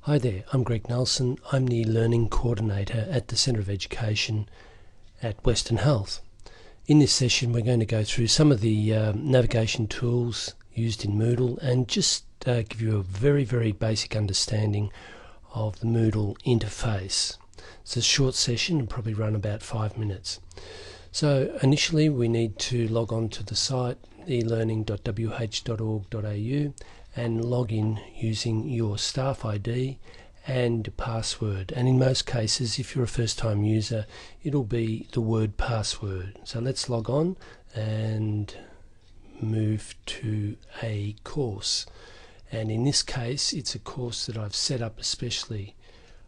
Hi there, I'm Greg Nelson. I'm the Learning Coordinator at the Centre of Education at Western Health. In this session we're going to go through some of the navigation tools used in Moodle and just give you a very basic understanding of the Moodle interface. It's a short session and probably run about 5 minutes. So initially we need to log on to the site elearning.wh.org.au and log in using your staff ID and password, and in most cases if you're a first time user it'll be the word password. So let's log on and move to a course, and in this case it's a course that I've set up especially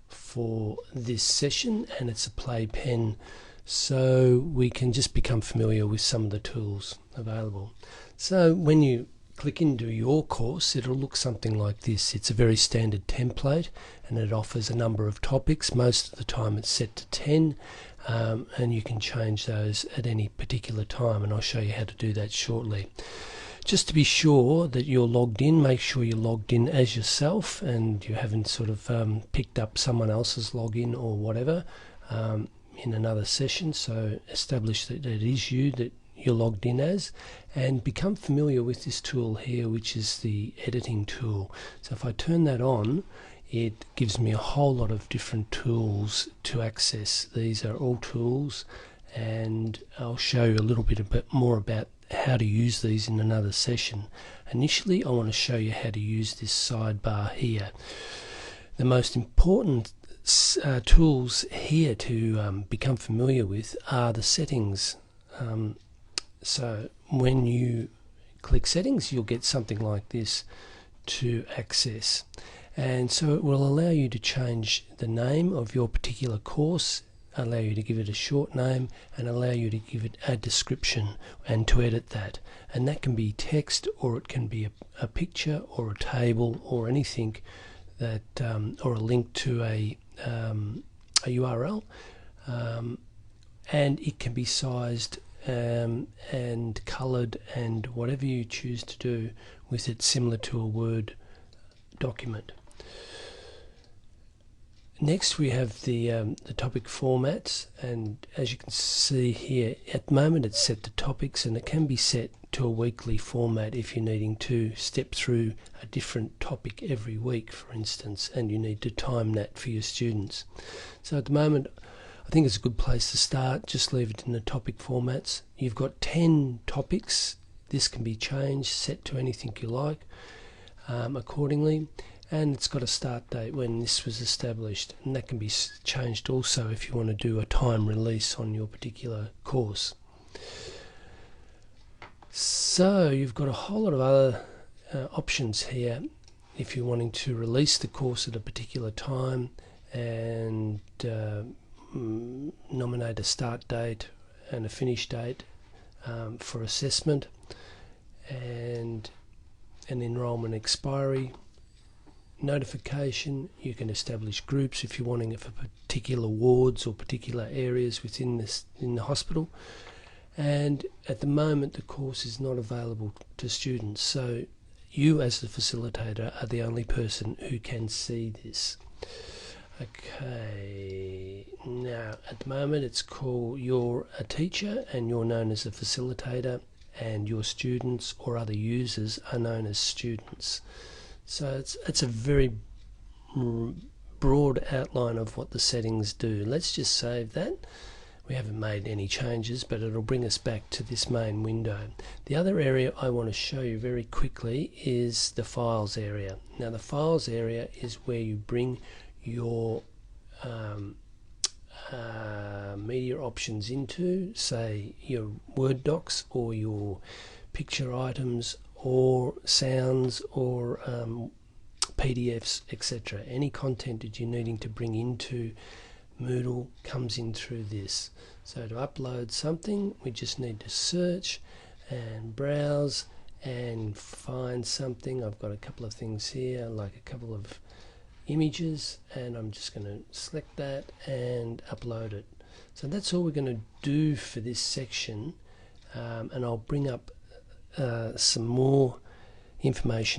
for this session, and it's a playpen, so we can just become familiar with some of the tools available. So when you click into your course, it'll look something like this. It's a very standard template and it offers a number of topics. Most of the time it's set to 10 and you can change those at any particular time, and I'll show you how to do that shortly. Just to be sure that you're logged in, make sure you're logged in as yourself and you haven't sort of picked up someone else's login or whatever in another session. So establish that it is you that you're logged in as, and become familiar with this tool here, which is the editing tool. So if I turn that on, it gives me a whole lot of different tools to access. These are all tools, and I'll show you a little bit more about how to use these in another session. Initially I want to show you how to use this sidebar here. The most important tools here to become familiar with are the settings. So when you click settings, you'll get something like this to access, and so it will allow you to change the name of your particular course, allow you to give it a short name, and allow you to give it a description and to edit that. And that can be text, or it can be a picture or a table or anything that or a link to a URL, and it can be sized and coloured and whatever you choose to do with it, similar to a Word document. Next we have the topic formats, and as you can see here, at the moment it's set to topics, and it can be set to a weekly format if you're needing to step through a different topic every week, for instance, and you need to time that for your students. So at the moment I think it's a good place to start. Just leave it in the topic formats. You've got 10 topics. This can be changed, set to anything you like accordingly, and it's got a start date when this was established, and that can be changed also if you want to do a time release on your particular course. So you've got a whole lot of other options here if you're wanting to release the course at a particular time, and nominate a start date and a finish date for assessment, and an enrolment expiry, notification. You can establish groups if you're wanting it for particular wards or particular areas within this in the hospital. And at the moment the course is not available to students, so you as the facilitator are the only person who can see this. Okay, now at the moment it's called you're a teacher and you're known as a facilitator, and your students or other users are known as students. So it's a very broad outline of what the settings do. Let's just save that. We haven't made any changes, but it'll bring us back to this main window. The other area I want to show you very quickly is the files area. Now the files area is where you bring your media options into, say your Word docs or your picture items or sounds or PDFs, etc. Any content that you're needing to bring into Moodle comes in through this. So to upload something, we just need to search and browse and find something. I've got a couple of things here, like a couple of images, and I'm just going to select that and upload it. So that's all we're going to do for this section, and I'll bring up some more information